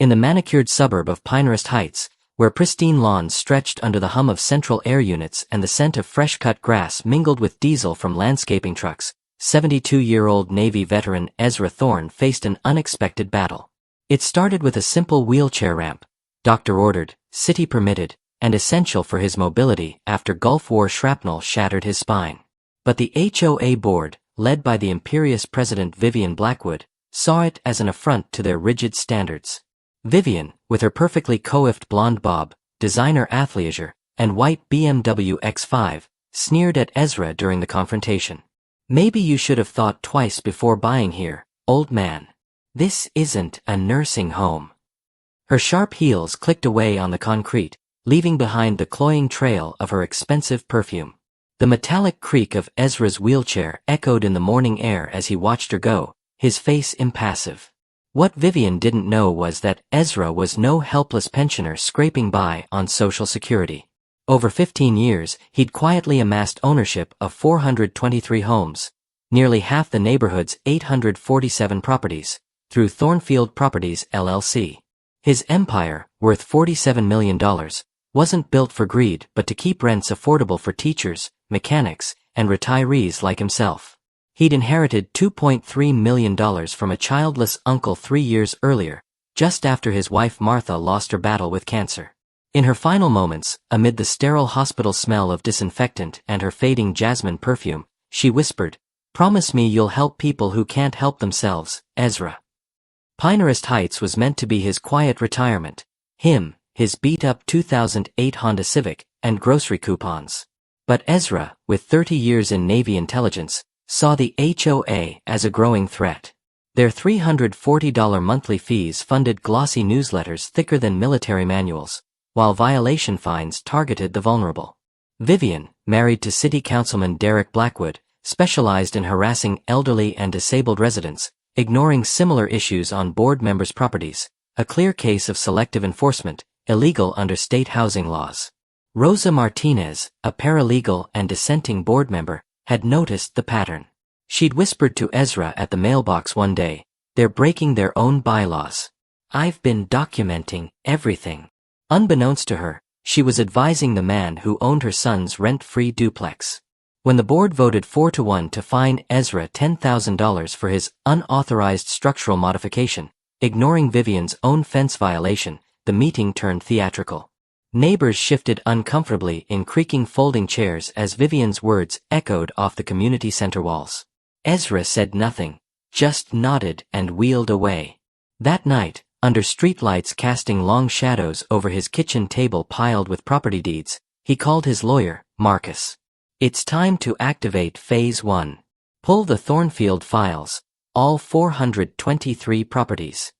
In the manicured suburb of Pinehurst Heights, where pristine lawns stretched under the hum of central air units and the scent of fresh-cut grass mingled with diesel from landscaping trucks, 72-year-old Navy veteran Ezra Thorne faced an unexpected battle. It started with a simple wheelchair ramp, doctor-ordered, city-permitted, and essential for his mobility after Gulf War shrapnel shattered his spine. But the HOA board, led by the imperious president Vivian Blackwood, saw it as an affront to their rigid standards. Vivian, with her perfectly coiffed blonde bob, designer athleisure, and white BMW X5, sneered at Ezra during the confrontation. "Maybe you should have thought twice before buying here, old man. This isn't a nursing home." Her sharp heels clicked away on the concrete, leaving behind the cloying trail of her expensive perfume. The metallic creak of Ezra's wheelchair echoed in the morning air as he watched her go, his face impassive. What Vivian didn't know was that Ezra was no helpless pensioner scraping by on Social Security. Over 15 years, he'd quietly amassed ownership of 423 homes, nearly half the neighborhood's 847 properties, through Thornfield Properties LLC. His empire, worth $47 million, wasn't built for greed but to keep rents affordable for teachers, mechanics, and retirees like himself. He'd inherited $2.3 million from a childless uncle 3 years earlier, just after his wife Martha lost her battle with cancer. In her final moments, amid the sterile hospital smell of disinfectant and her fading jasmine perfume, she whispered, "Promise me you'll help people who can't help themselves, Ezra." Pinehurst Heights was meant to be his quiet retirement, him, his beat-up 2008 Honda Civic, and grocery coupons. But Ezra, with 30 years in Navy intelligence, saw the HOA as a growing threat. Their $340 monthly fees funded glossy newsletters thicker than military manuals, while violation fines targeted the vulnerable. Vivian, married to City Councilman Derek Blackwood, specialized in harassing elderly and disabled residents, ignoring similar issues on board members' properties, a clear case of selective enforcement, illegal under state housing laws. Rosa Martinez, a paralegal and dissenting board member, had noticed the pattern. She'd whispered to Ezra at the mailbox one day, "They're breaking their own bylaws. I've been documenting everything." Unbeknownst to her, she was advising the man who owned her son's rent-free duplex. When the board voted 4-1 to fine Ezra $10,000 for his unauthorized structural modification, ignoring Vivian's own fence violation, the meeting turned theatrical. Neighbors shifted uncomfortably in creaking folding chairs as Vivian's words echoed off the community center walls. Ezra said nothing, just nodded and wheeled away. That night, under streetlights casting long shadows over his kitchen table piled with property deeds, he called his lawyer, Marcus. "It's time to activate Phase 1. Pull the Thornfield files, all 423 properties."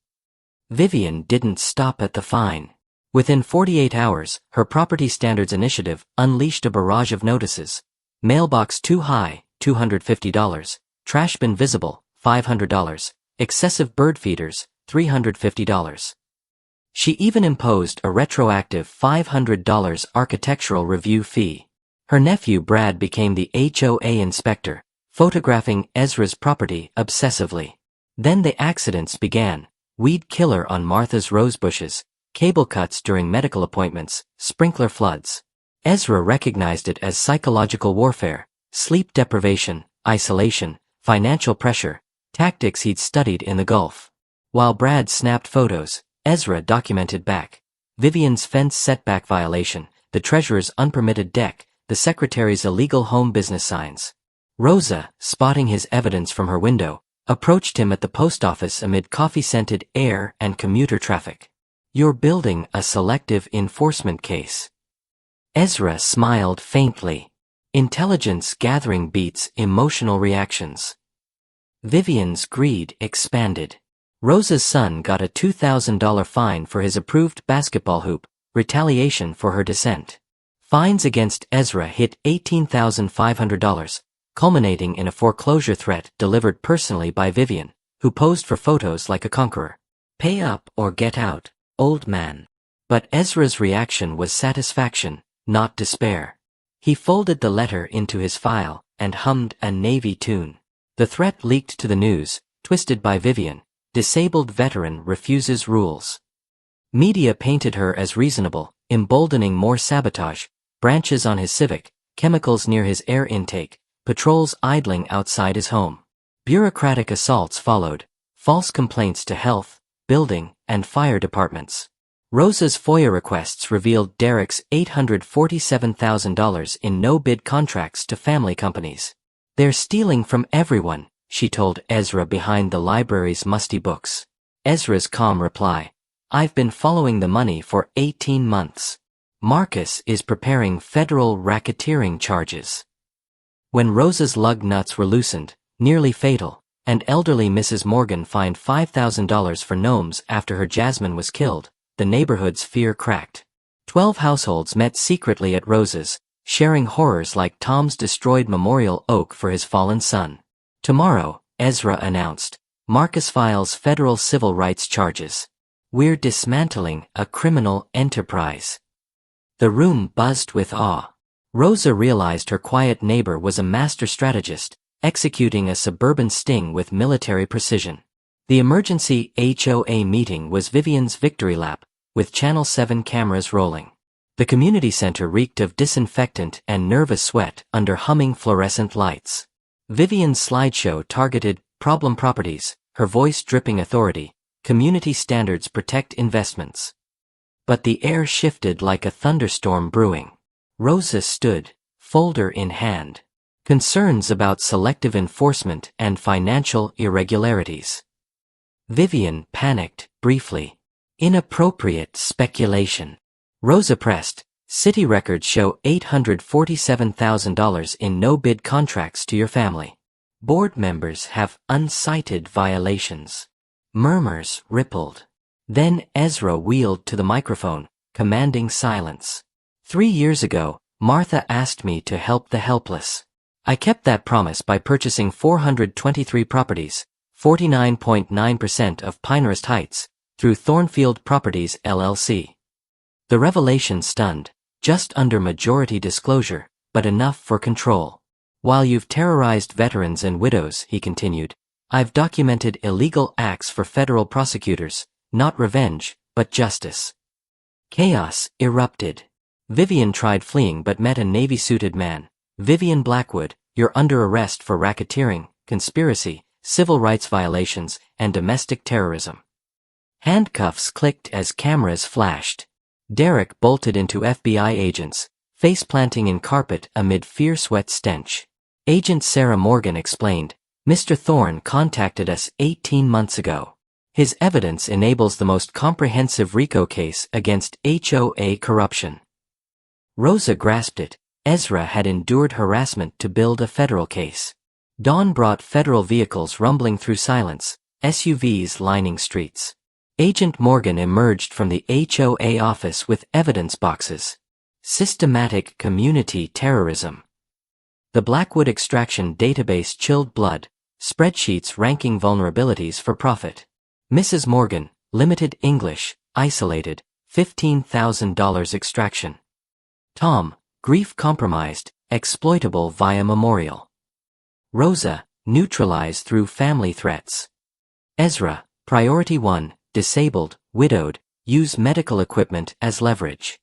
Vivian didn't stop at the fine. Within 48 hours, her Property Standards Initiative unleashed a barrage of notices. Mailbox too high, $250. Trash bin visible, $500. Excessive bird feeders, $350. She even imposed a retroactive $500 architectural review fee. Her nephew Brad became the HOA inspector, photographing Ezra's property obsessively. Then the accidents began: weed killer on Martha's rose bushes, cable cuts during medical appointments, sprinkler floods. Ezra recognized it as psychological warfare, sleep deprivation, isolation, financial pressure, tactics he'd studied in the Gulf. While Brad snapped photos, Ezra documented back. Vivian's fence setback violation, the treasurer's unpermitted deck, the secretary's illegal home business signs. Rosa, spotting his evidence from her window, approached him at the post office amid coffee-scented air and commuter traffic. "You're building a selective enforcement case." Ezra smiled faintly. Intelligence gathering beats emotional reactions. Vivian's greed expanded. Rosa's son got a $2,000 fine for his approved basketball hoop, retaliation for her dissent. Fines against Ezra hit $18,500, culminating in a foreclosure threat delivered personally by Vivian, who posed for photos like a conqueror. "Pay up or get out, old man." But Ezra's reaction was satisfaction, not despair. He folded the letter into his file and hummed a Navy tune. The threat leaked to the news, twisted by Vivian. Disabled veteran refuses rules. Media painted her as reasonable, emboldening more sabotage, branches on his Civic, chemicals near his air intake, patrols idling outside his home. Bureaucratic assaults followed, false complaints to health, building, and fire departments. Rosa's FOIA requests revealed Derek's $847,000 in no-bid contracts to family companies. "They're stealing from everyone," she told Ezra behind the library's musty books. Ezra's calm reply, "I've been following the money for 18 months. Marcus is preparing federal racketeering charges." When Rosa's lug nuts were loosened, nearly fatal, and elderly Mrs. Morgan fined $5,000 for gnomes after her Jasmine was killed, the neighborhood's fear cracked. 12 households met secretly at Rosa's, sharing horrors like Tom's destroyed memorial oak for his fallen son. "Tomorrow," Ezra announced, "Marcus files federal civil rights charges. We're dismantling a criminal enterprise." The room buzzed with awe. Rosa realized her quiet neighbor was a master strategist, executing a suburban sting with military precision. The emergency HOA meeting was Vivian's victory lap, with Channel 7 cameras rolling. The community center reeked of disinfectant and nervous sweat under humming fluorescent lights. Vivian's slideshow targeted problem properties, her voice dripping authority. Community standards protect investments. But the air shifted like a thunderstorm brewing. Rosa stood, folder in hand. Concerns about selective enforcement and financial irregularities. Vivian panicked, briefly. "Inappropriate speculation." Rosa pressed, "City records show $847,000 in no-bid contracts to your family. Board members have uncited violations." Murmurs rippled. Then Ezra wheeled to the microphone, commanding silence. 3 years ago, Martha asked me to help the helpless. I kept that promise by purchasing 423 properties, 49.9% of Pinehurst Heights, through Thornfield Properties LLC. The revelation stunned, just under majority disclosure, but enough for control. "While you've terrorized veterans and widows," he continued, "I've documented illegal acts for federal prosecutors, not revenge, but justice." Chaos erupted. Vivian tried fleeing but met a navy-suited man. "Vivian Blackwood, you're under arrest for racketeering, conspiracy, civil rights violations, and domestic terrorism." Handcuffs clicked as cameras flashed. Derek bolted into FBI agents, face-planting in carpet amid fierce wet stench. Agent Sarah Morgan explained, "Mr. Thorne contacted us 18 months ago. His evidence enables the most comprehensive RICO case against HOA corruption." Rosa grasped it. Ezra had endured harassment to build a federal case. Dawn brought federal vehicles rumbling through silence, SUVs lining streets. Agent Morgan emerged from the HOA office with evidence boxes. Systematic community terrorism. The Blackwood extraction database chilled blood, spreadsheets ranking vulnerabilities for profit. Mrs. Morgan, limited English, isolated, $15,000 extraction. Tom, grief compromised, exploitable via memorial. Rosa, neutralized through family threats. Ezra, priority 1, disabled, widowed, use medical equipment as leverage.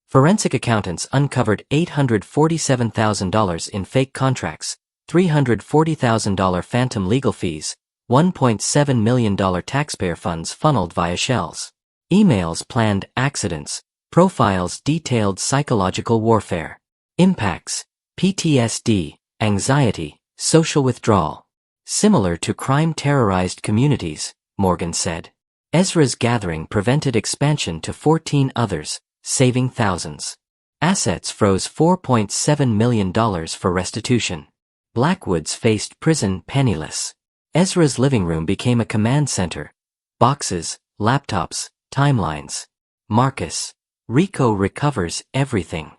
Forensic accountants uncovered $847,000 in fake contracts, $340,000 phantom legal fees, $1.7 million taxpayer funds funneled via shells. Emails planned accidents, profiles detailed psychological warfare. Impacts, PTSD, anxiety, social withdrawal. Similar to crime-terrorized communities, Morgan said. Ezra's gathering prevented expansion to 14 others, saving thousands. Assets froze $4.7 million for restitution. Blackwoods faced prison penniless. Ezra's living room became a command center. Boxes, laptops, timelines. Marcus. RICO recovers everything.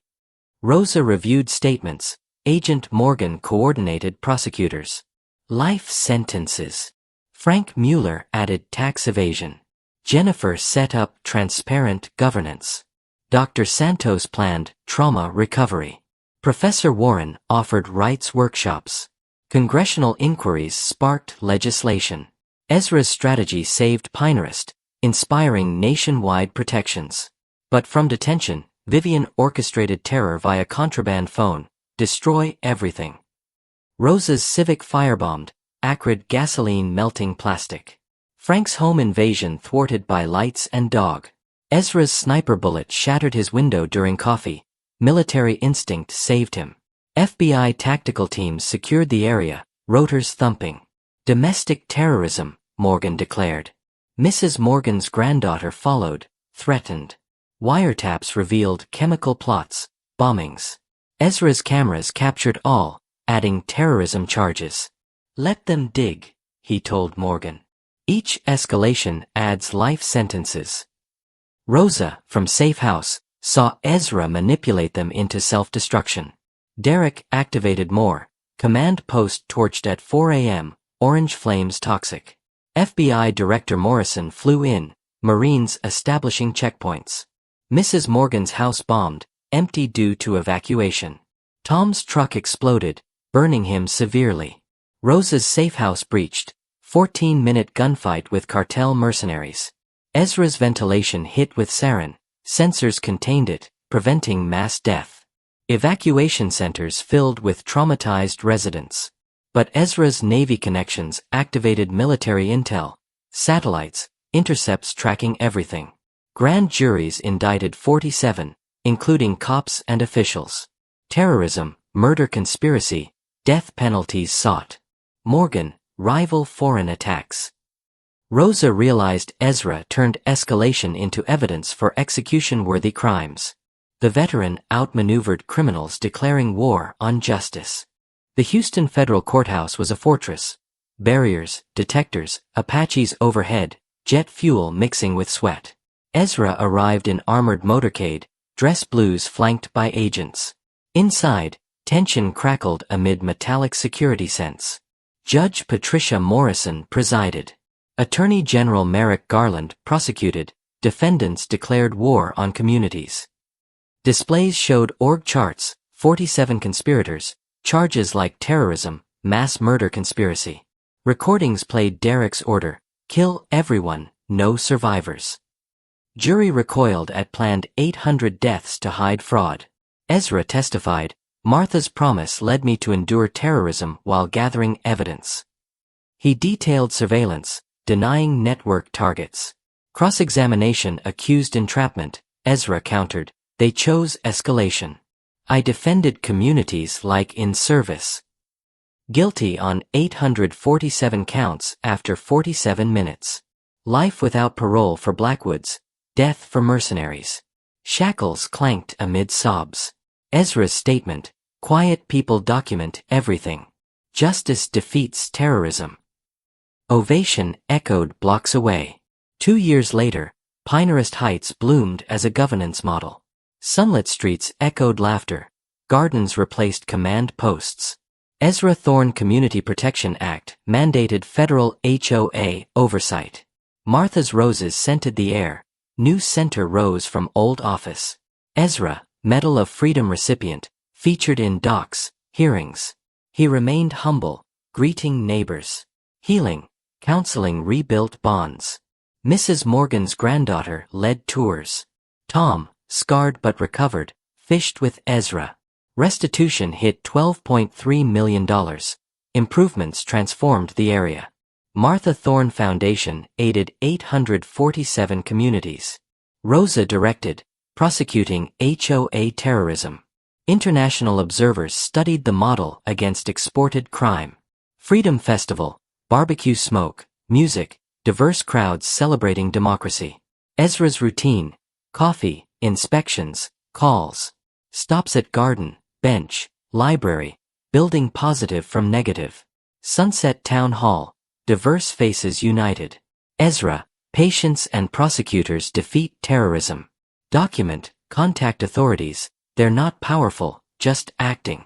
Rosa reviewed statements. Agent Morgan coordinated prosecutors. Life sentences. Frank Mueller added tax evasion. Jennifer set up transparent governance. Dr. Santos planned trauma recovery. Professor Warren offered rights workshops. Congressional inquiries sparked legislation. Ezra's strategy saved Pinehurst, inspiring nationwide protections. But from detention, Vivian orchestrated terror via contraband phone, destroy everything. Rosa's civic firebombed, acrid gasoline melting plastic. Frank's home invasion thwarted by lights and dog. Ezra's sniper bullet shattered his window during coffee, military instinct saved him. FBI tactical teams secured the area, rotors thumping. Domestic terrorism, Morgan declared. Mrs. Morgan's granddaughter followed, threatened. Wiretaps revealed chemical plots, bombings. Ezra's cameras captured all, adding terrorism charges. Let them dig, he told Morgan. Each escalation adds life sentences. Rosa, from safe house, saw Ezra manipulate them into self-destruction. Derek activated more. Command post torched at 4 a.m., orange flames toxic. FBI Director Morrison flew in, Marines establishing checkpoints. Mrs. Morgan's house bombed, empty due to evacuation. Tom's truck exploded, burning him severely. Rosa's safe house breached, 14-minute gunfight with cartel mercenaries. Ezra's ventilation hit with sarin, sensors contained it, preventing mass death. Evacuation centers filled with traumatized residents. But Ezra's Navy connections activated military intel, satellites, intercepts tracking everything. Grand juries indicted 47, including cops and officials. Terrorism, murder conspiracy, death penalties sought. Morgan, rival foreign attacks. Rosa realized Ezra turned escalation into evidence for execution-worthy crimes. The veteran outmaneuvered criminals declaring war on justice. The Houston federal courthouse was a fortress. Barriers, detectors, Apaches overhead, jet fuel mixing with sweat. Ezra arrived in armored motorcade, dress blues flanked by agents. Inside, tension crackled amid metallic security scents. Judge Patricia Morrison presided. Attorney General Merrick Garland prosecuted, defendants declared war on communities. Displays showed org charts, 47 conspirators, charges like terrorism, mass murder conspiracy. Recordings played Derek's order, kill everyone, no survivors. Jury recoiled at planned 800 deaths to hide fraud. Ezra testified, Martha's promise led me to endure terrorism while gathering evidence. He detailed surveillance, denying network targets. Cross-examination accused entrapment, Ezra countered, they chose escalation. I defended communities like in service. Guilty on 847 counts after 47 minutes. Life without parole for Blackwoods, death for mercenaries. Shackles clanked amid sobs. Ezra's statement, quiet people document everything. Justice defeats terrorism. Ovation echoed blocks away. 2 years later, Pinehurst Heights bloomed as a governance model. Sunlit streets echoed laughter. Gardens replaced command posts. Ezra Thorne Community Protection Act mandated federal HOA oversight. Martha's roses scented the air. New center rose from old office. Ezra, Medal of Freedom recipient, featured in docs, hearings. He remained humble, greeting neighbors. Healing, counseling rebuilt bonds. Mrs. Morgan's granddaughter led tours. Tom, scarred but recovered, fished with Ezra. Restitution hit $12.3 million. Improvements transformed the area. Martha Thorne Foundation aided 847 communities. Rosa directed, prosecuting HOA terrorism. International observers studied the model against exported crime. Freedom Festival, barbecue smoke, music, diverse crowds celebrating democracy. Ezra's routine, coffee, inspections, calls. Stops at garden, bench, library, building positive from negative. Sunset Town Hall, diverse faces united. Ezra, patients and prosecutors defeat terrorism. Document, contact authorities, they're not powerful, just acting.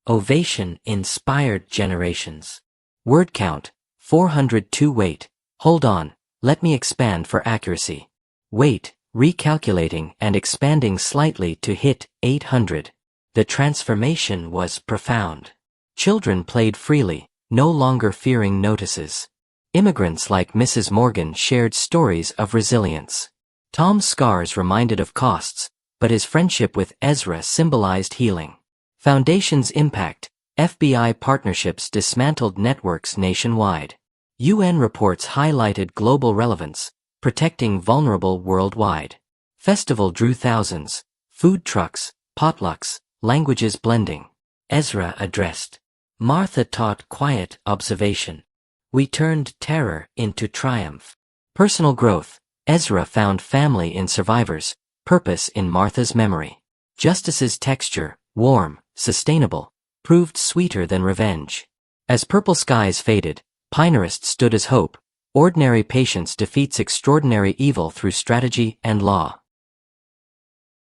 Ovation inspired generations. Word count, 402 wait, hold on, let me expand for accuracy. Wait, recalculating and expanding slightly to hit 800. The transformation was profound. Children played freely, no longer fearing notices. Immigrants like Mrs. Morgan shared stories of resilience. Tom's scars reminded of costs, but his friendship with Ezra symbolized healing. Foundation's impact: FBI partnerships dismantled networks nationwide. UN reports highlighted global relevance, protecting vulnerable worldwide. Festival drew thousands, food trucks, potlucks, languages blending. Ezra addressed. Martha taught quiet observation. We turned terror into triumph. Personal growth: Ezra found family in survivors, purpose in Martha's memory. Justice's texture, warm, sustainable, proved sweeter than revenge. As purple skies faded, Pinehurst stood as hope. Ordinary patience defeats extraordinary evil through strategy and law.